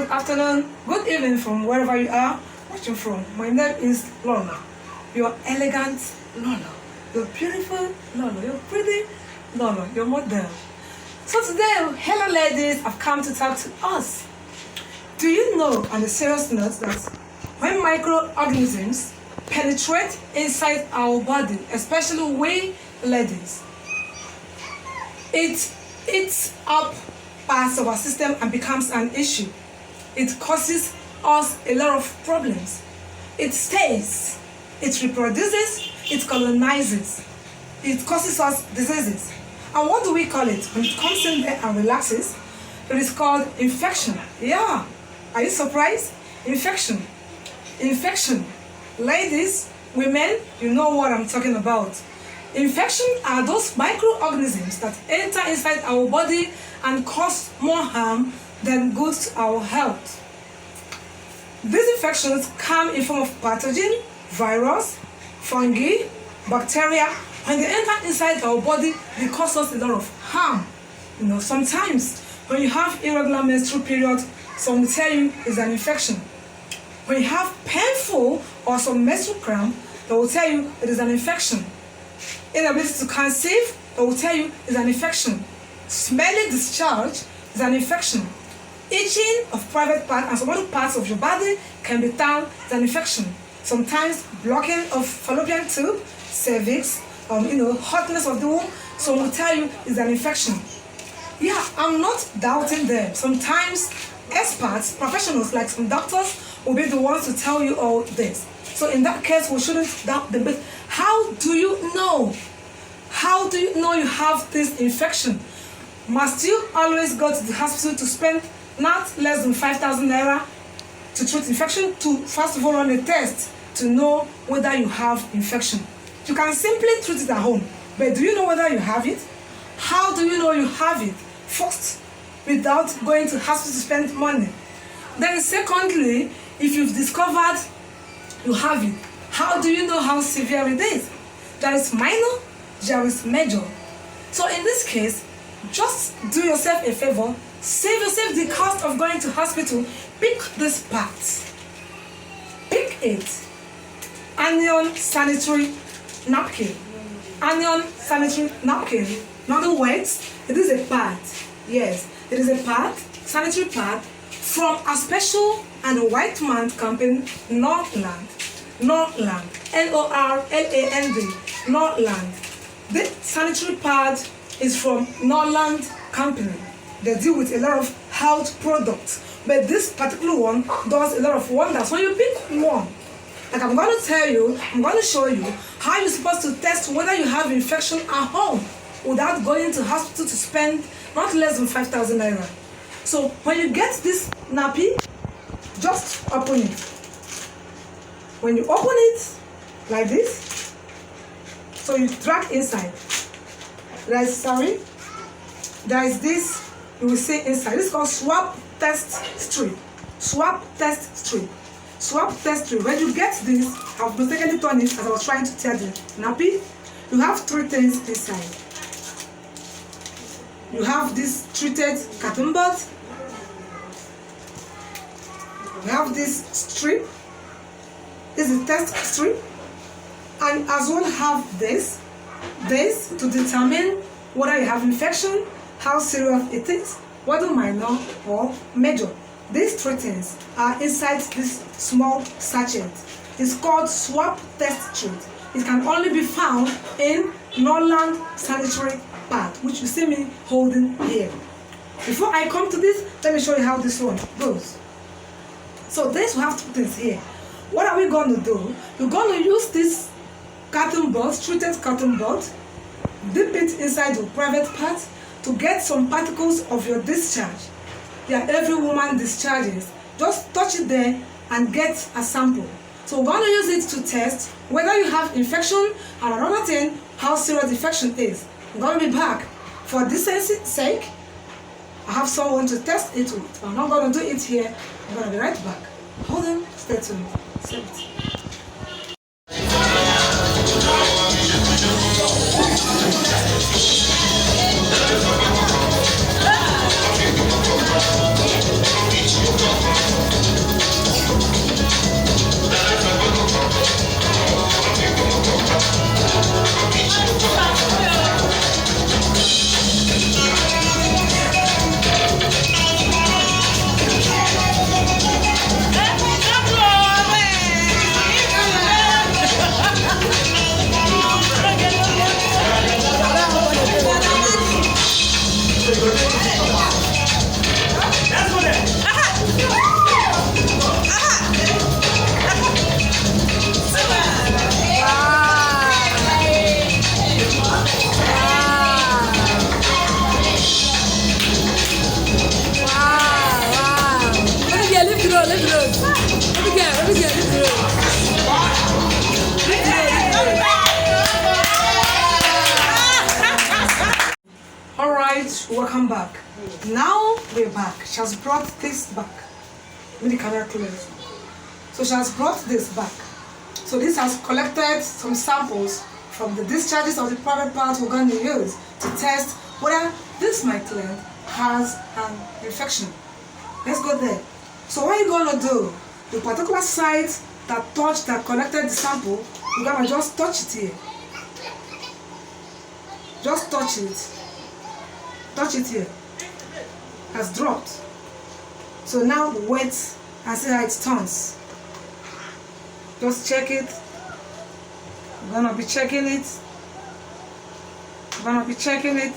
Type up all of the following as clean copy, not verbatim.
good afternoon, good evening from wherever you are watching from. My name is Lawrence. You're elegant Lawrence. You're beautiful Lawrence. You're pretty Lawrence. You're model. So today, hello ladies, I've come to talk to us. Do you know, on a serious note, that when microorganisms penetrate inside our body, especially we ladies, it eats up parts of our system and becomes an issue. It causes us a lot of problems. It stays, it reproduces, it colonizes, it causes us diseases. And what do we call it? When it comes in there and relaxes, it is called infection. Yeah, are you surprised? Infection. Infection. Ladies, women, you know what I'm talking about. Infection are those microorganisms that enter inside our body and cause more harm than good to our health. These infections come in form of pathogen, virus, fungi, bacteria. When they enter inside our body, they cause us a lot of harm. You know, sometimes when you have irregular menstrual period, some will tell you it's an infection. When you have painful or some menstrual cramp, they will tell you it is an infection. Inability to conceive, they will tell you it's an infection. Smelly discharge is an infection. Itching of private part and some other parts of your body can be termed as an infection. Sometimes blocking of fallopian tube, cervix, hotness of the womb, some will tell you it's an infection. Yeah, I'm not doubting them. Sometimes experts, professionals like some doctors will be the ones to tell you all this. So in that case, we shouldn't doubt them. But how do you know? How do you know you have this infection? Must you always go to the hospital to spend not less than 5,000 naira to treat infection? To first of all run a test to know whether you have infection. You can simply treat it at home, but do you know whether you have it? How do you know you have it? First, without going to hospital to spend money. Then secondly, if you've discovered you have it, how do you know how severe it is? There is minor, there is major. So in this case, just do yourself a favor, save yourself the cost of going to hospital. Pick this part. Pick it. Anion sanitary napkin. Anion sanitary napkin. In other words, it is a pad. Yes, it is a pad, sanitary pad from a special and a white man company, NORLAND. NORLAND. NORLAND. NORLAND. This sanitary pad is from NORLAND company. They deal with a lot of health products, but this particular one does a lot of wonders. When you pick one, like I'm going to tell you, I'm going to show you how you're supposed to test whether you have infection at home without going to hospital to spend not less than 5,000 naira. So when you get this nappy, just open it. When you open it like this, so you drag inside. There is this, you will see inside. This is called swab test strip. Swab test strip. Swab test strip. When you get this, I've mistakenly done it as I was trying to tell the nappy. You have three things inside. You have this treated cotton bud. You have this strip. This is test strip. And as well have this to determine whether you have infection, how serious it is, whether minor or major. These three things are inside this small sachet. It's called swab test strip. It can only be found in NORLAND sanitary pad, which you see me holding here. Before I come to this, let me show you how this one goes. So this will have two things here. What are we going to do? You're going to use this cotton bud, treated cotton bud, dip it inside your private part to get some particles of your discharge. Yeah, every woman discharges. Just touch it there and get a sample. So we're going to use it to test whether you have infection and another thing, how serious the infection is. I'm going to be back. For decency's sake, I have someone to test it with. I'm not going to do it here. I'm going to be right back. Hold on, stay tuned. Stay tuned. Alright, welcome back. Now we're back. She has brought this back. With the camera close. So she has brought this back. So this has collected some samples from the discharges of the private part we're going to use to test whether this my client has an infection. Let's go there. So what you're going to do, the particular site that collected the sample, you're going to just touch it here. Just touch it. Touch it here. Has dropped. So now wait and see how it turns. Just check it. I'm gonna be checking it. I'm gonna be checking it.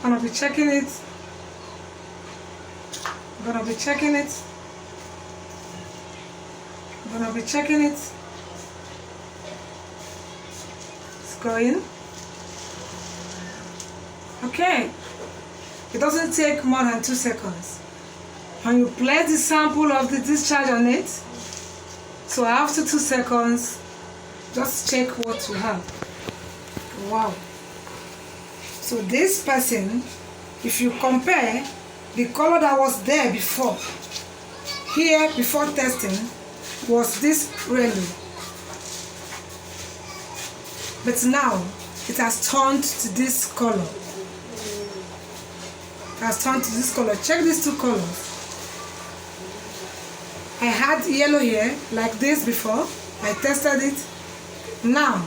I'm gonna be checking it. I'm gonna be checking it. I'm gonna be checking it. It's going. Okay. It doesn't take more than 2 seconds. When you place the sample of the discharge on it, so after 2 seconds, just check what you have. Wow. So this person, if you compare the color that was there before, here before testing, was this really. But now, it has turned to this color. Has turned to this color. Check these 2 colors. I had yellow here like this before. I tested it. Now,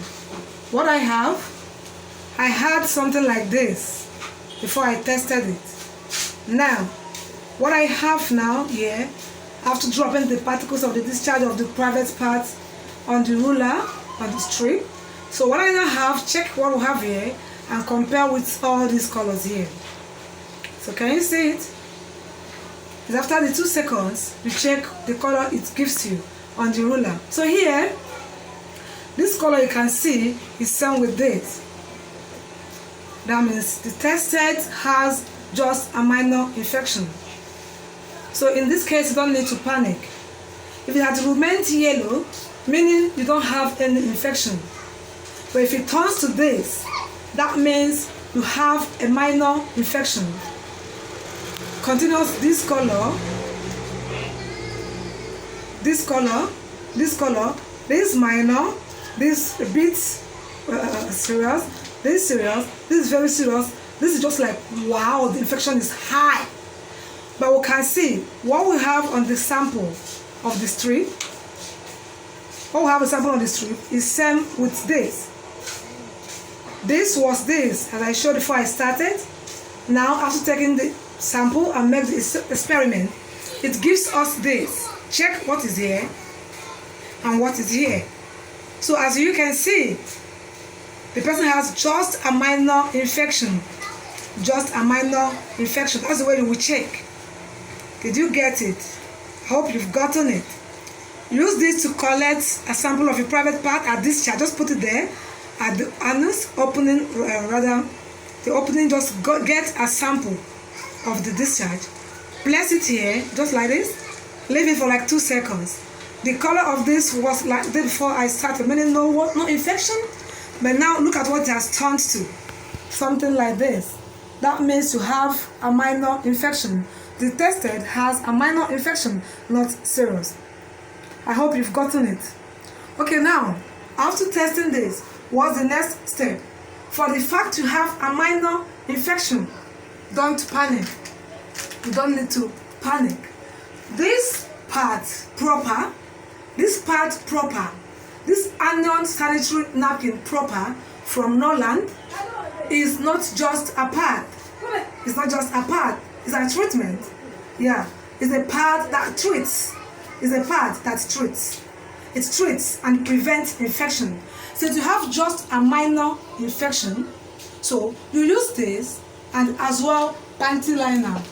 what I had something like this before I tested it. Now, what I have now here, after dropping the particles of the discharge of the private part on the ruler, on the strip. So what I now have, check what we have here and compare with all these colors here. So can you see it? It's after the 2 seconds, you check the color it gives you on the ruler. So here, this color you can see is same with this. That means the tested has just a minor infection. So in this case, you don't need to panic. If it had remained yellow, meaning you don't have any infection. But if it turns to this, that means you have a minor infection. Continuous this color, this minor, this a bit serious, this serious, this is very serious, this is just like, wow, the infection is high. But we can see what we have on the sample of the strip. What we have a sample on the strip is same with this. This was this, as I showed before I started. Now, after taking the sample and make the experiment, it gives us this. Check what is here and what is here. So as you can see, the person has just a minor infection. Just a minor infection. That's the way you will check. Did you get it? Hope you've gotten it. Use this to collect a sample of your private part at discharge. Just put it there at the anus opening, the opening. Just get a sample of the discharge. Place it here, just like this. Leave it for like 2 seconds. The color of this was like this before I started, meaning no infection. But now look at what it has turned to. Something like this. That means you have a minor infection. The tested has a minor infection, not serious. I hope you've gotten it. Okay, now, after testing this, what's the next step? For the fact you have a minor infection, don't panic. You don't need to panic. This part proper, this anion sanitary napkin proper from NORLAND is not just a pad. It's not just a pad. It's a treatment. Yeah. It's a pad that treats. It's a pad that treats. It treats and prevents infection. Since you have just a minor infection, so you use this and as well panty liner.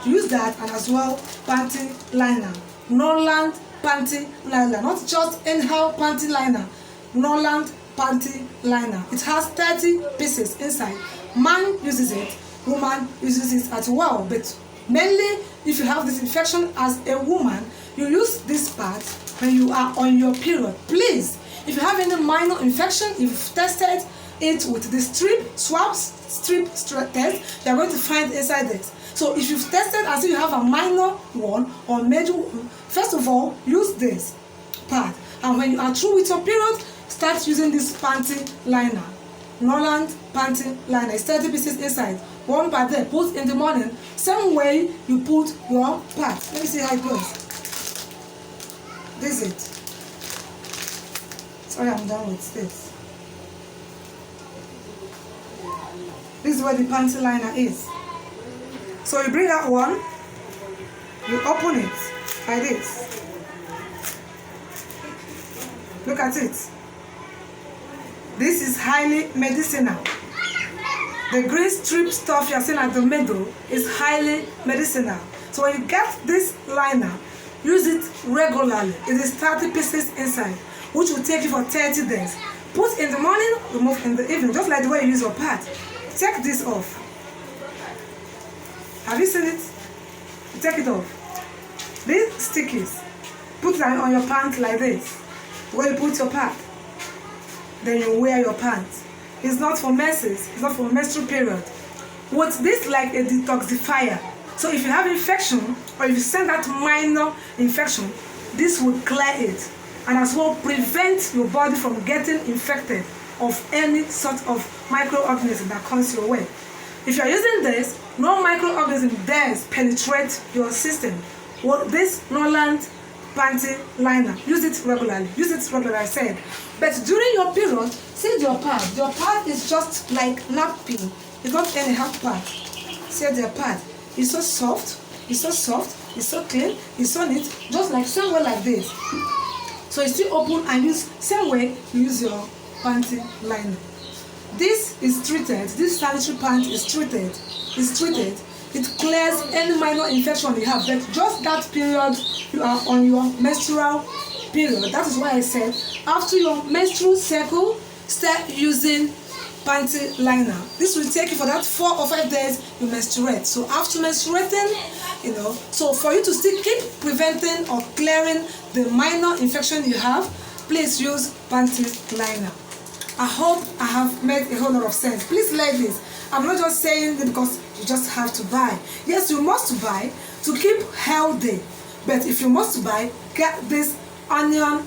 Use that and as well panty liner. NORLAND panty liner. Not just anyhow panty liner. NORLAND panty liner. It has 30 pieces inside. Man uses it, woman uses it as well, but Mainly, if you have this infection as a woman, you use this part when you are on your period. Please, if you have any minor infection, if you've tested it with the strip test, you are going to find inside this. So if you've tested as if you have a minor one or major one, first of all, use this part. And when you are through with your period, start using this panty liner. NORLAND panty liner. It's 30 pieces inside. One part there, put in the morning. Same way you put your part. Let me see how it goes. This is it. Sorry, I'm done with this. This is where the panty liner is. So you bring out one, you open it like this. Look at it. This is highly medicinal. The green strip stuff you're seeing at the middle is highly medicinal. So when you get this liner, use it regularly. It is 30 pieces inside, which will take you for 30 days. Put in the morning, remove in the evening, just like the way you use your pad. Take this off. Have you seen it? Take it off. These stickies, put them on your pants like this. Where you put your pad, then you wear your pants. It's not for menses, it's not for menstrual period. With this like a detoxifier. So if you have infection or if you send that minor infection, this will clear it and as well prevent your body from getting infected of any sort of microorganism that comes your way. If you are using this, no microorganism dares penetrate your system. With this NORLAND panty liner, use it regularly. Use it regularly, I said. But during your period, see your pad. Your pad is just like napkin. It's not any hard pad. See their pad. It's so soft. It's so soft. It's so clean. It's so neat. Just like somewhere like this. So you still open and use same way you use your panty liner. This is treated. This sanitary pant is treated. It's treated. It clears any minor infection you have. But just that period you are on your menstrual period. That is why I said after your menstrual cycle, start using panty liner. This will take you for that 4 or 5 days you menstruate. So after menstruating, so for you to still keep preventing or clearing the minor infection you have, please use panty liner. I hope I have made a whole lot of sense. Please like this. I'm not just saying it because you just have to buy. Yes, you must buy to keep healthy. But if you must buy, get this onion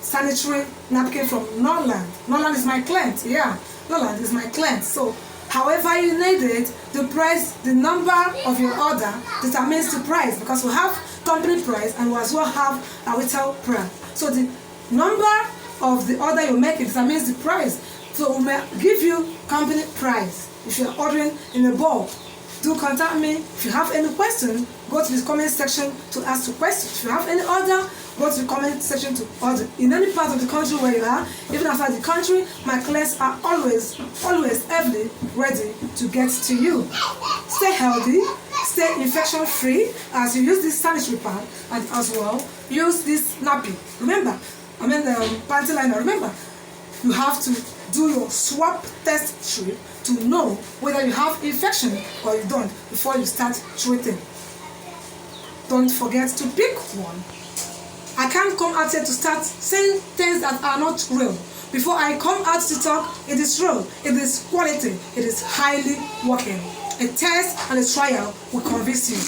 sanitary napkin from NORLAND. NORLAND is my client. Yeah, NORLAND is my client. So however you need it, the price, the number of your order determines the price, because we have company price and we as well have a retail price. So the number of the order you make, it determines the price. So we may give you company price if you are ordering in a bulk. Do contact me. If you have any question, go to the comment section to ask the question. If you have any order, go to the comment section to order. In any part of the country where you are, even outside the country, my clients are always heavily ready to get to you. Stay healthy, stay infection free as you use this sanitary pad, and as well use this nappy. Remember, the panty liner. Remember, you have to do your swab test strip to know whether you have infection or you don't before you start treating. Don't forget to pick one. I can't come out here to start saying things that are not real. Before I come out to talk, it is real, it is quality, it is highly working. A test and a trial will convince you.